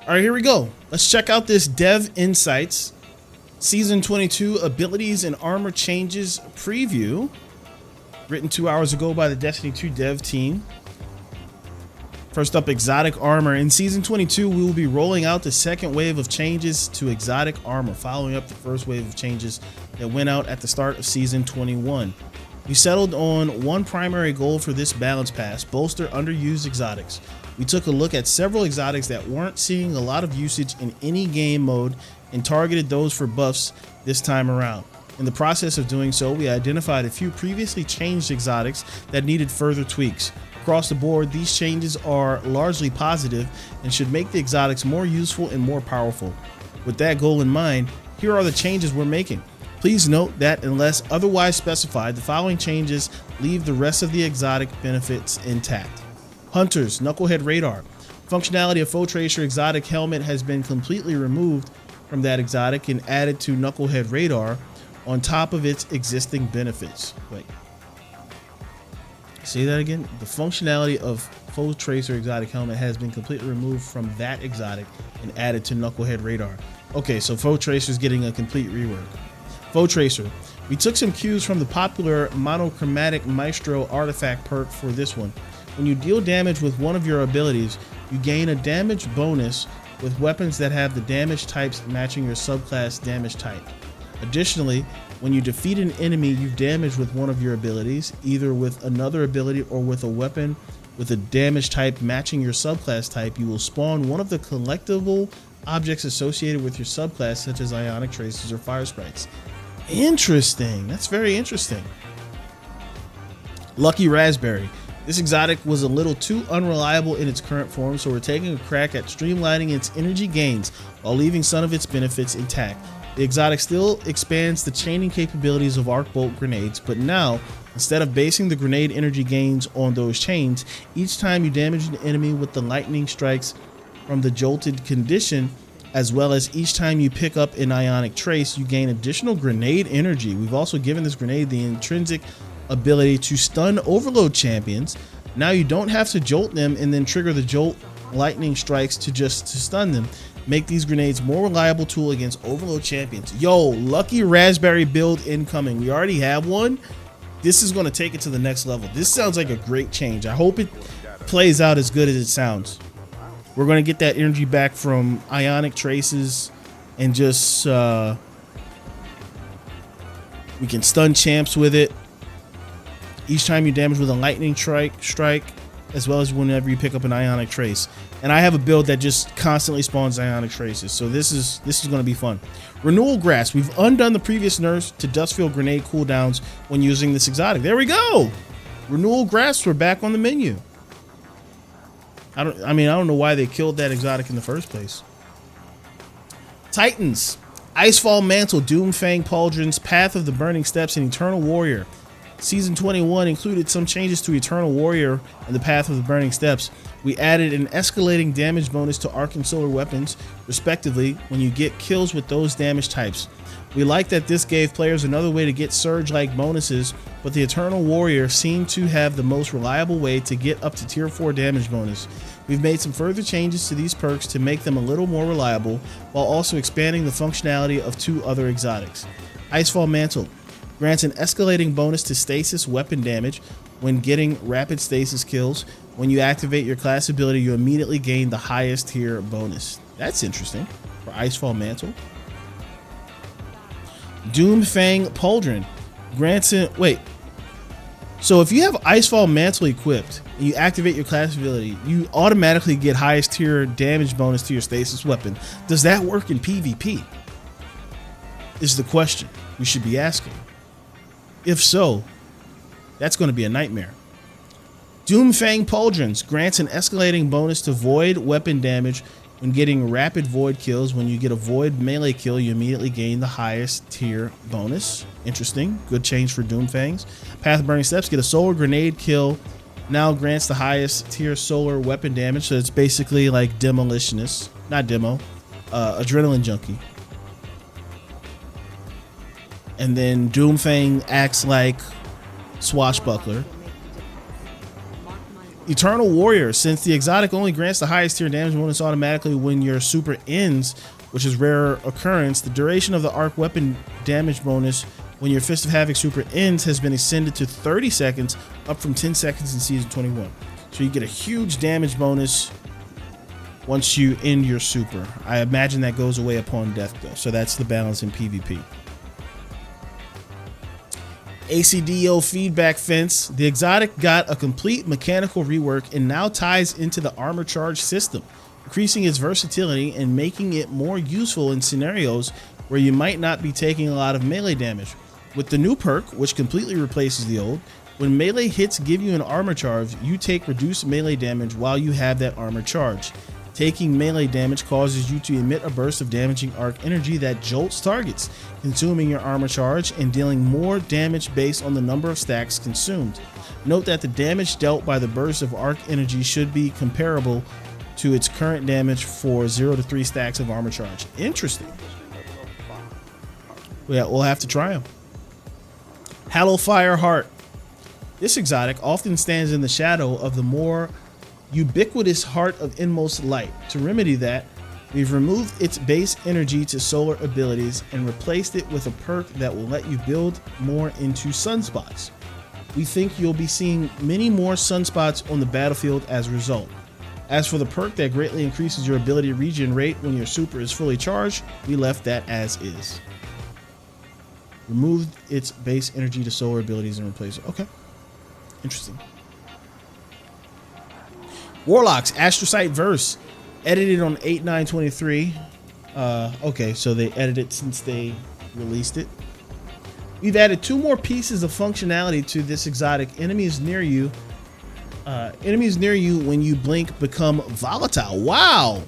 All right, here we go. Let's check out this Dev Insights Season 22 Abilities and Armor Changes Preview, written 2 hours ago by the Destiny 2 dev team. First up, exotic armor. In Season 22, we will be rolling out the second wave of changes to exotic armor, following up the first wave of changes that went out at the start of Season 21. We settled on one primary goal for this balance pass: bolster underused exotics. We took a look at several exotics that weren't seeing a lot of usage in any game mode and targeted those for buffs this time around. In the process of doing so, we identified a few previously changed exotics that needed further tweaks. Across the board, these changes are largely positive and should make the exotics more useful and more powerful. With that goal in mind, here are the changes we're making. Please note that unless otherwise specified, the following changes leave the rest of the exotic benefits intact. Hunters, Knucklehead Radar. Functionality of Foe Tracer exotic helmet has been completely removed from that exotic and added to Knucklehead Radar on top of its existing benefits. Wait. Say that again. The functionality of Foe Tracer exotic helmet has been completely removed from that exotic and added to Knucklehead Radar. Okay, so Foe Tracer is getting a complete rework. Foe Tracer. We took some cues from the popular monochromatic Maestro artifact perk for this one. When you deal damage with one of your abilities, you gain a damage bonus with weapons that have the damage types matching your subclass damage type. Additionally, when you defeat an enemy you've damaged with one of your abilities, either with another ability or with a weapon with a damage type matching your subclass type, you will spawn one of the collectible objects associated with your subclass, such as ionic traces or fire sprites. Interesting. That's very interesting. Lucky Raspberry. This exotic was a little too unreliable in its current form, so we're taking a crack at streamlining its energy gains while leaving some of its benefits intact. The exotic still expands the chaining capabilities of arc bolt grenades, but now, instead of basing the grenade energy gains on those chains, each time you damage an enemy with the lightning strikes from the jolted condition, as well as each time you pick up an ionic trace, you gain additional grenade energy. We've also given this grenade the intrinsic ability to stun overload champions. Now you don't have to jolt them and then trigger the jolt lightning strikes to stun them. Make these grenades more reliable tool against overload champions. Yo, Lucky Raspberry build incoming. We already have one. This is going to take it to the next level. This sounds like a great change. I hope it plays out as good as it sounds. We're going to get that energy back from ionic traces and just we can stun champs with it. Each time you damage with a lightning strike, as well as whenever you pick up an ionic trace. And I have a build that just constantly spawns ionic traces, so this is going to be fun. Renewal Grass. We've undone the previous nerfs to Dustfield grenade cooldowns when using this exotic. There we go. Renewal Grass. We're back on the menu. I don't know why they killed that exotic in the first place. Titans. Icefall Mantle, Doomfang Pauldrons, Path of the Burning Steps, and Eternal Warrior. Season 21 included some changes to Eternal Warrior and the Path of the Burning Steps. We added an escalating damage bonus to arc and solar weapons, respectively, when you get kills with those damage types. We like that this gave players another way to get surge-like bonuses, but the Eternal Warrior seemed to have the most reliable way to get up to tier 4 damage bonus. We've made some further changes to these perks to make them a little more reliable, while also expanding the functionality of 2 other exotics. Icefall Mantle grants an escalating bonus to stasis weapon damage when getting rapid stasis kills. When you activate your class ability, you immediately gain the highest tier bonus. That's interesting for Icefall Mantle. Doomfang Pauldron grants an... Wait. So if you have Icefall Mantle equipped and you activate your class ability, you automatically get highest tier damage bonus to your stasis weapon. Does that work in PvP? Is the question we should be asking. If so, that's going to be a nightmare. Doomfang Pauldrons grants an escalating bonus to void weapon damage when getting rapid void kills. When you get a void melee kill, you immediately gain the highest tier bonus. Interesting. Good change for Doomfangs. Path of Burning Steps, get a solar grenade kill. Now grants the highest tier solar weapon damage. So it's basically like Demolitionist. Not Demo. Adrenaline Junkie. And then Doomfang acts like Swashbuckler. Eternal Warrior. Since the exotic only grants the highest tier damage bonus automatically when your super ends, which is rare occurrence, the duration of the arc weapon damage bonus when your Fist of Havoc super ends has been extended to 30 seconds, up from 10 seconds in Season 21. So you get a huge damage bonus once you end your super. I imagine that goes away upon death, though. So that's the balance in PvP. ACDO feedback fence. The exotic got a complete mechanical rework and now ties into the armor charge system, increasing its versatility and making it more useful in scenarios where you might not be taking a lot of melee damage. With the new perk, which completely replaces the old, when melee hits give you an armor charge, you take reduced melee damage while you have that armor charge. Taking melee damage causes you to emit a burst of damaging arc energy that jolts targets, consuming your armor charge and dealing more damage based on the number of stacks consumed. Note that the damage dealt by the burst of arc energy should be comparable to its current damage for 0 to 3 stacks of armor charge. Interesting. Yeah, we'll have to try them. Hallowfire Heart. This exotic often stands in the shadow of the more ubiquitous Heart of Inmost Light. To remedy that, we've removed its base energy to solar abilities and replaced it with a perk that will let you build more into sunspots. We think you'll be seeing many more sunspots on the battlefield as a result. As for the perk that greatly increases your ability regen rate when your super is fully charged, we left that as is. Removed its base energy to solar abilities and replaced it. Okay. Interesting. Warlocks, Astrocyte Verse, edited on 8/9/23. Okay, so they edited it since they released it. We've added 2 more pieces of functionality to this exotic. Enemies near you when you blink become volatile. Wow!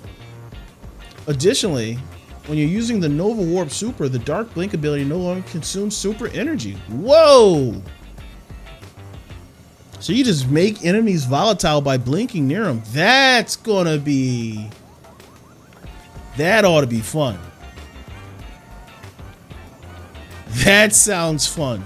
Additionally, when you're using the Nova Warp Super, the Dark Blink ability no longer consumes super energy. Whoa! So you just make enemies volatile by blinking near them. That ought to be fun. That sounds fun.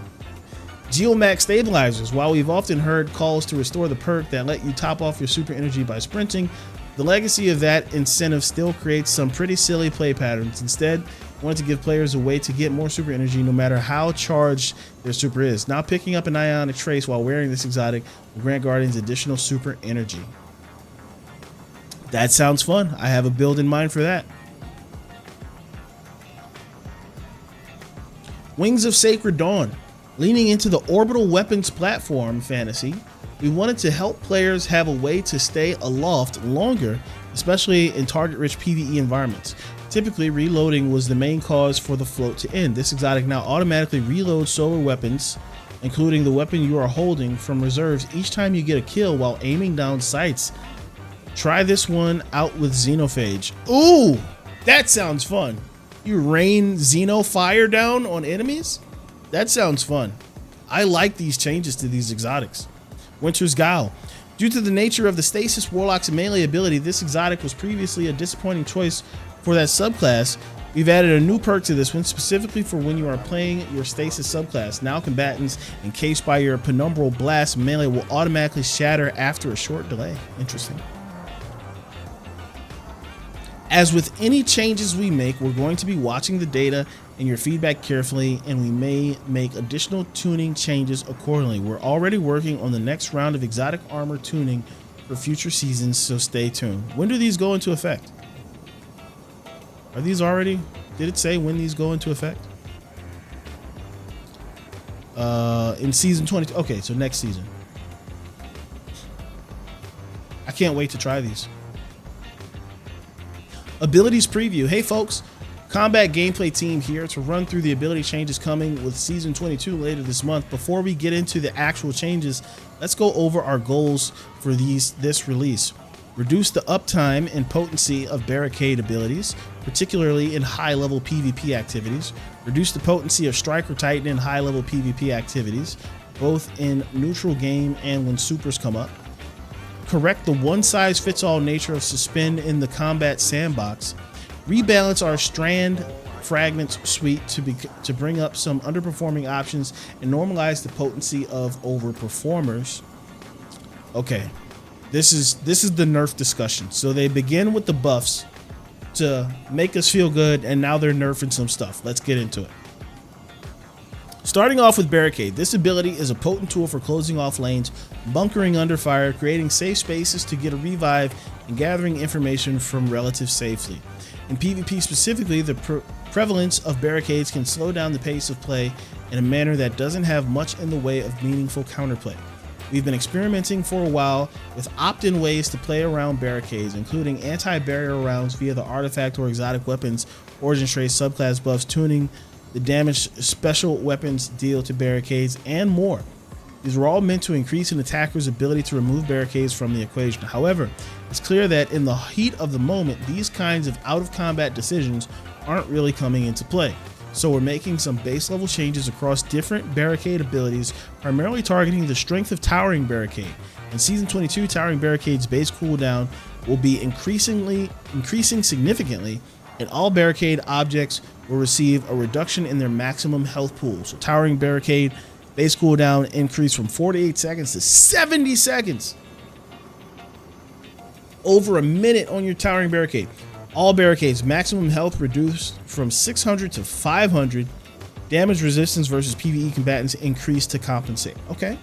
Geomax Stabilizers. While we've often heard calls to restore the perk that let you top off your super energy by sprinting, the legacy of that incentive still creates some pretty silly play patterns. Instead, we wanted to give players a way to get more super energy no matter how charged their super is. Now picking up an ionic trace while wearing this exotic will grant Guardians additional super energy. That sounds fun. I have a build in mind for that. Wings of Sacred Dawn. Leaning into the orbital weapons platform fantasy, we wanted to help players have a way to stay aloft longer, especially in target-rich PvE environments. Typically, reloading was the main cause for the float to end. This exotic now automatically reloads solar weapons, including the weapon you are holding, from reserves each time you get a kill while aiming down sights. Try this one out with Xenophage. Ooh, that sounds fun. You rain Xeno fire down on enemies? That sounds fun. I like these changes to these exotics. Winter's Guile. Due to the nature of the Stasis Warlock's melee ability, this exotic was previously a disappointing choice for that subclass. We've added a new perk to this one specifically for when you are playing your Stasis subclass. Now combatants encased by your Penumbral Blast melee will automatically shatter after a short delay. Interesting. As with any changes we make, we're going to be watching the data and your feedback carefully, and we may make additional tuning changes accordingly. We're already working on the next round of exotic armor tuning for future seasons, so stay tuned. When do these go into effect? Are these already? Did it say when these go into effect? In season 22. Okay, so next season. I can't wait to try these. Abilities preview. Hey folks, Combat Gameplay team here to run through the ability changes coming with season 22 later this month. Before we get into the actual changes, let's go over our goals for this release. Reduce the uptime and potency of barricade abilities, particularly in high-level PvP activities. Reduce the potency of Striker Titan in high-level PvP activities, both in neutral game and when supers come up. Correct the one-size-fits-all nature of Suspend in the combat sandbox. Rebalance our Strand fragments suite to bring up some underperforming options and normalize the potency of overperformers. Okay, This is the nerf discussion. So they begin with the buffs to make us feel good, and now they're nerfing some stuff. Let's get into it. Starting off with Barricade, this ability is a potent tool for closing off lanes, bunkering under fire, creating safe spaces to get a revive, and gathering information from relatives safely. In PvP specifically, the prevalence of barricades can slow down the pace of play in a manner that doesn't have much in the way of meaningful counterplay. We've been experimenting for a while with opt-in ways to play around barricades, including anti-barrier rounds via the artifact or exotic weapons, origin trace, subclass buffs, tuning the damage special weapons deal to barricades, and more. These were all meant to increase an attacker's ability to remove barricades from the equation. However, it's clear that in the heat of the moment, these kinds of out-of-combat decisions aren't really coming into play. So we're making some base level changes across different barricade abilities, primarily targeting the strength of Towering Barricade. In Season 22, Towering Barricade's base cooldown will be increasing significantly, and all barricade objects will receive a reduction in their maximum health pool. So Towering Barricade base cooldown increased from 48 seconds to 70 seconds. Over a minute on your Towering Barricade. All barricades maximum health reduced from 600 to 500. Damage resistance versus PvE combatants increased to compensate. Okay.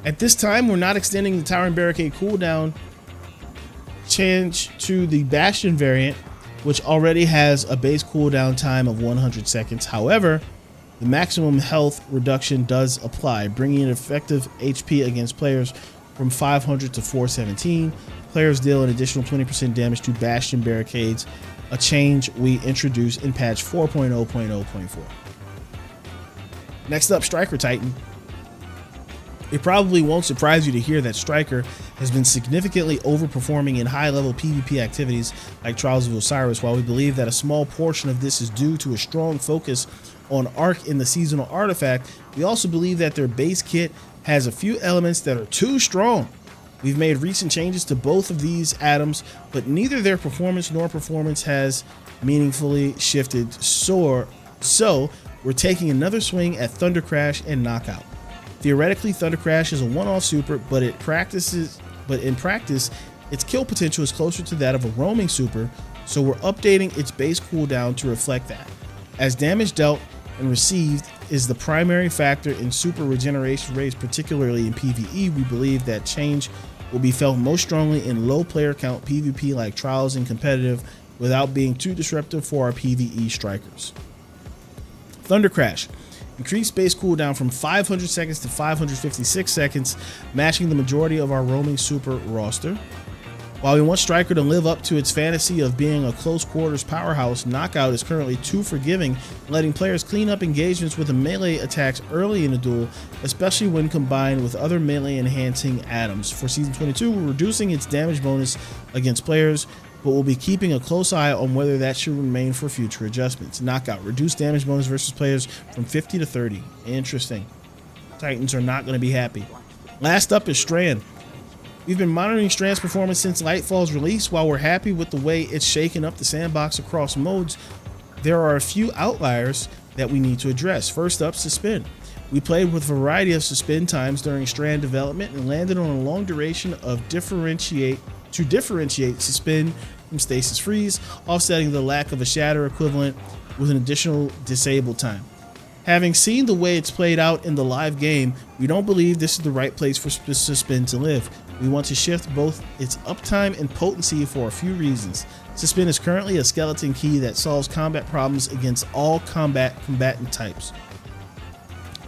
At this time, we're not extending the Towering Barricade cooldown change to the Bastion variant, which already has a base cooldown time of 100 seconds. However, the maximum health reduction does apply, bringing an effective HP against players from 500 to 417. Players deal an additional 20% damage to Bastion barricades, a change we introduced in patch 4.0.0.4. Next up, Striker Titan. It probably won't surprise you to hear that Striker has been significantly overperforming in high-level PvP activities like Trials of Osiris. While we believe that a small portion of this is due to a strong focus on Arc in the seasonal artifact, we also believe that their base kit has a few elements that are too strong. We've made recent changes to both of these atoms, but neither their performance nor performance has meaningfully shifted. So we're taking another swing at Thunder Crash and Knockout. Theoretically, Thunder Crash is a one-off super, but in practice, its kill potential is closer to that of a roaming super, so we're updating its base cooldown to reflect that. As damage dealt and received is the primary factor in super regeneration rates, particularly in PvE, we believe that change will be felt most strongly in low player count PvP like Trials and Competitive without being too disruptive for our PvE strikers. Thunder Crash. Increased base cooldown from 500 seconds to 556 seconds, matching the majority of our roaming super roster. While we want Striker to live up to its fantasy of being a close quarters powerhouse, Knockout is currently too forgiving, letting players clean up engagements with the melee attacks early in a duel, especially when combined with other melee enhancing atoms. For Season 22, we're reducing its damage bonus against players, but we'll be keeping a close eye on whether that should remain for future adjustments. Knockout, reduced damage bonus versus players from 50 to 30. Interesting. Titans are not going to be happy. Last up is Strand. We've been monitoring Strand's performance since Lightfall's release. While we're happy with the way it's shaken up the sandbox across modes, there are a few outliers that we need to address. First up, Suspend. We played with a variety of suspend times during Strand development and landed on a long duration of differentiate Suspend from Stasis Freeze, offsetting the lack of a Shatter equivalent with an additional disable time. Having seen the way it's played out in the live game, we don't believe this is the right place for Suspend to live. We want to shift both its uptime and potency for a few reasons. Suspend is currently a skeleton key that solves combat problems against all combatant types.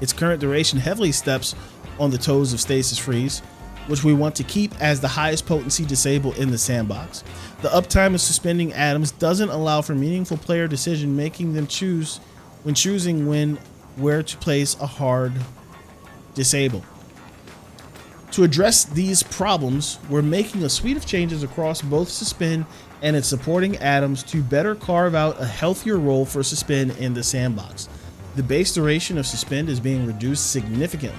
Its current duration heavily steps on the toes of Stasis Freeze, which we want to keep as the highest potency disable in the sandbox. The uptime of suspending atoms doesn't allow for meaningful player decision making them choosing where to place a hard disable. To address these problems, we're making a suite of changes across both Suspend and its supporting atoms to better carve out a healthier role for Suspend in the sandbox. The base duration of Suspend is being reduced significantly.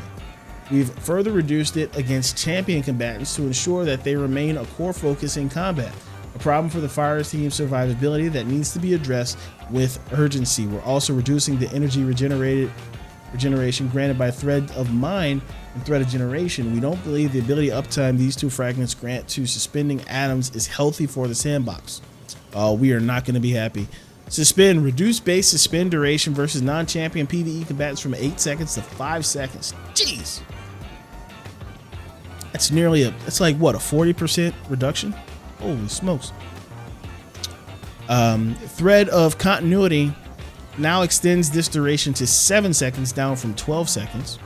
We've further reduced it against champion combatants to ensure that they remain a core focus in combat, a problem for the fire team's survivability that needs to be addressed with urgency. We're also reducing the energy regenerated regeneration granted by Thread of Mind and Thread of Generation. We don't believe the ability uptime these two fragments grant to suspending atoms is healthy for the sandbox. We are not going to be happy. Suspend, reduce base suspend duration versus non-champion PvE combatants from 8 seconds to 5 seconds. Jeez. That's that's like what, a 40% reduction? Holy smokes. Thread of Continuity now extends this duration to 7 seconds, down from 12 seconds.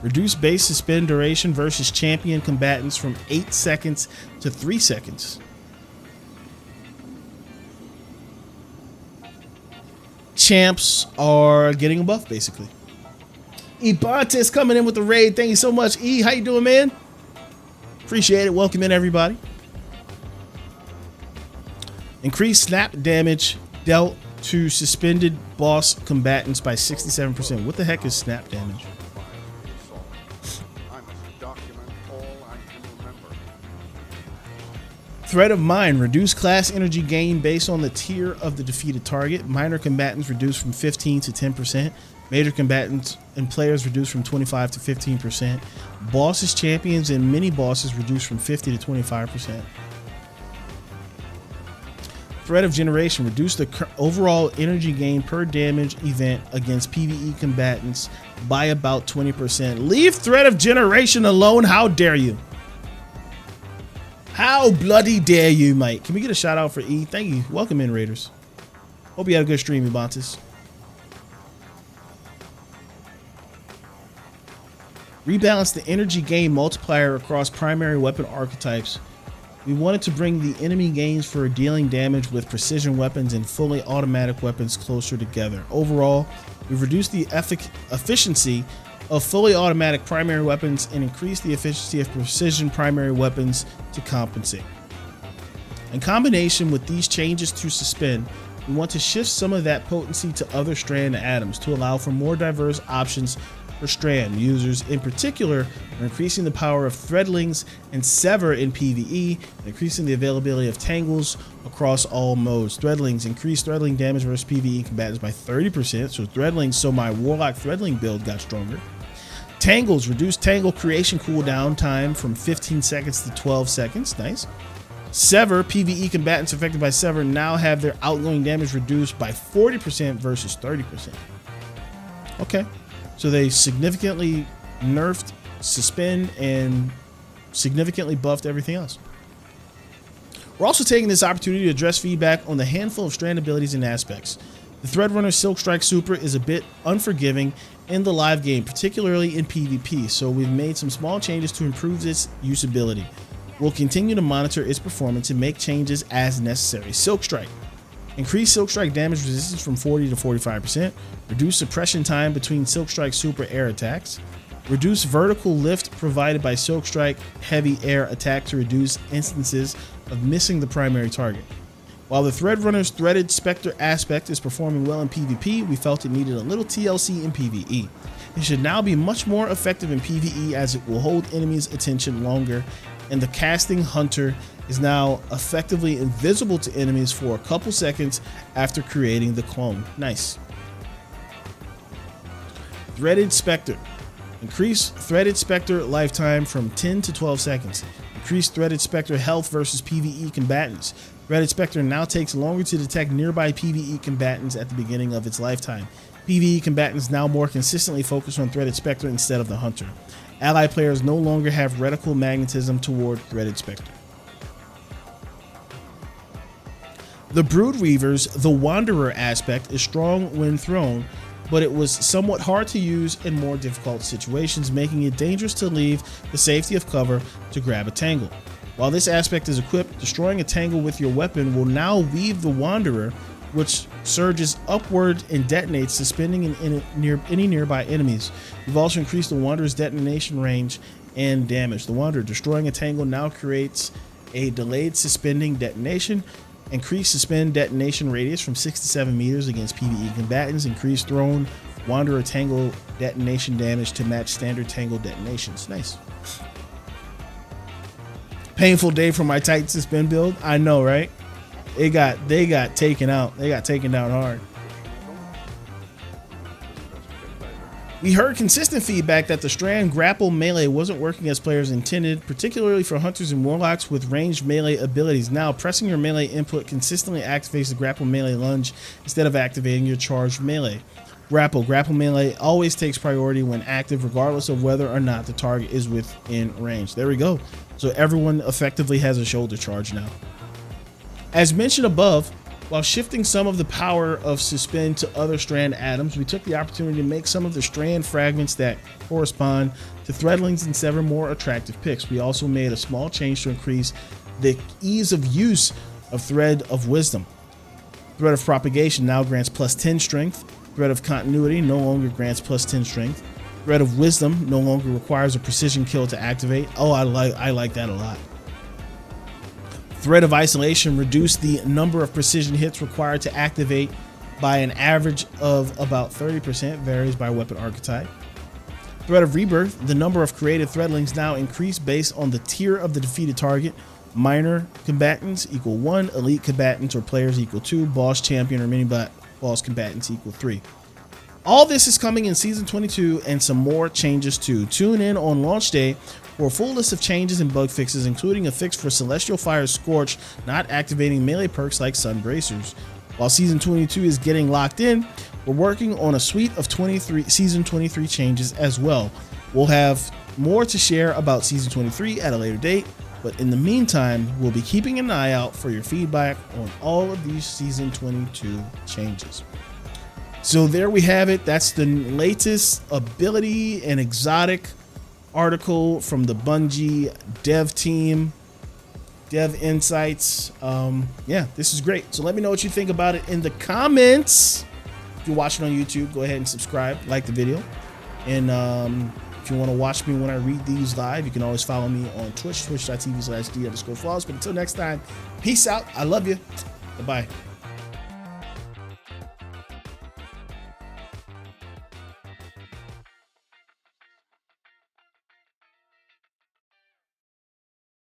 Reduce base suspend duration versus champion combatants from 8 seconds to 3 seconds. Champs are getting a buff, basically. Ebontes coming in with the raid. Thank you so much, E. How you doing, man? Appreciate it. Welcome in, everybody. Increase snap damage dealt to suspended boss combatants by 67%. What the heck is snap damage? Thread of Mind. Reduce class energy gain based on the tier of the defeated target. Minor combatants reduced from 15 to 10%. Major combatants and players reduced from 25 to 15%. Bosses, champions, and mini bosses reduced from 50 to 25%. Thread of Generation. Reduce the overall energy gain per damage event against PvE combatants by about 20%. Leave Thread of Generation alone. How dare you? How bloody dare you, mate? Can we get a shout out for E? Thank you. Welcome in, Raiders. Hope you had a good stream, Ebontes. Rebalance the energy gain multiplier across primary weapon archetypes. We wanted to bring the enemy gains for dealing damage with precision weapons and fully automatic weapons closer together. Overall, we've reduced the efficiency of fully automatic primary weapons and increased the efficiency of precision primary weapons to compensate. In combination with these changes to suspend, we want to shift some of that potency to other Strand atoms to allow for more diverse options for Strand users. In particular, we're increasing the power of Threadlings and Sever in PvE, and increasing the availability of Tangles across all modes. Threadlings increase Threadling damage versus PvE combatants by 30%, so my Warlock Threadling build got stronger. Tangles reduce Tangle creation cooldown time from 15 seconds to 12 seconds. Nice. Sever, PvE combatants affected by Sever now have their outgoing damage reduced by 40% versus 30%. Okay. So they significantly nerfed Suspend and significantly buffed everything else. We're also taking this opportunity to address feedback on the handful of Strand abilities and aspects. The Threadrunner Silk Strike Super is a bit unforgiving in the live game, particularly in PvP, so we've made some small changes to improve its usability. We'll continue to monitor its performance and make changes as necessary. Silk Strike. Increase Silk Strike damage resistance from 40 to 45%. Reduce suppression time between Silk Strike Super air attacks. Reduce vertical lift provided by Silk Strike heavy air attack to reduce instances of missing the primary target. While the Threadrunner's Threaded Spectre aspect is performing well in PvP, we felt it needed a little TLC in PvE. It should now be much more effective in PvE as it will hold enemies' attention longer, and the casting Hunter is now effectively invisible to enemies for a couple seconds after creating the clone. Nice. Threaded Spectre. Increase Threaded Spectre lifetime from 10 to 12 seconds. Increase Threaded Spectre health versus PvE combatants. Threaded Spectre now takes longer to detect nearby PvE combatants at the beginning of its lifetime. PvE combatants now more consistently focus on Threaded Spectre instead of the Hunter. Ally players no longer have reticle magnetism toward Threaded Spectre. The Broodweaver's The Wanderer aspect is strong when thrown, but it was somewhat hard to use in more difficult situations, making it dangerous to leave the safety of cover to grab a tangle. While this aspect is equipped, destroying a tangle with your weapon will now weave the Wanderer, which surges upward and detonates, suspending any nearby enemies. We've also increased the Wanderer's detonation range and damage. The Wanderer destroying a tangle now creates a delayed suspending detonation. Increased suspend detonation radius from 6 to 7 meters against PvE combatants. Increased thrown Wanderer tangle detonation damage to match standard tangle detonations. Nice. Painful day for my Titan suspend build. I know, right? They got taken out. They got taken down hard. We heard consistent feedback that the Strand grapple melee wasn't working as players intended, particularly for hunters and warlocks with ranged melee abilities. Now, pressing your melee input consistently activates the grapple melee lunge instead of activating your charged melee. Grapple melee always takes priority when active, regardless of whether or not the target is within range. There we go. So everyone effectively has a shoulder charge now. As mentioned above, while shifting some of the power of Suspend to other Strand atoms, we took the opportunity to make some of the Strand fragments that correspond to Threadlings and 7 more attractive picks. We also made a small change to increase the ease of use of Thread of Wisdom. Thread of Propagation now grants plus 10 strength. Thread of Continuity no longer grants plus 10 strength. Thread of Wisdom no longer requires a precision kill to activate. Oh, I like that a lot. Thread of Isolation reduced the number of precision hits required to activate by an average of about 30%, varies by weapon archetype. Thread of Rebirth, the number of created Threadlings now increased based on the tier of the defeated target. Minor combatants equal 1, elite combatants or players equal 2, boss champion or mini boss combatants equal 3. All this is coming in Season 22 and some more changes too. Tune in on launch day for a full list of changes and bug fixes, including a fix for Celestial Fire's Scorch not activating melee perks like Sun Bracers. While Season 22 is getting locked in, we're working on a suite of Season 23 changes as well. We'll have more to share about Season 23 at a later date, but in the meantime, we'll be keeping an eye out for your feedback on all of these Season 22 changes. So there we have it. That's the latest ability and exotic article from the Bungie dev team, Dev Insights. Yeah, this is great. So let me know what you think about it in the comments. If you're watching on YouTube, go ahead and subscribe, like the video. And if you want to watch me when I read these live, you can always follow me on Twitch, twitch.tv/d_flawless. But until next time, peace out. I love you. Bye-bye.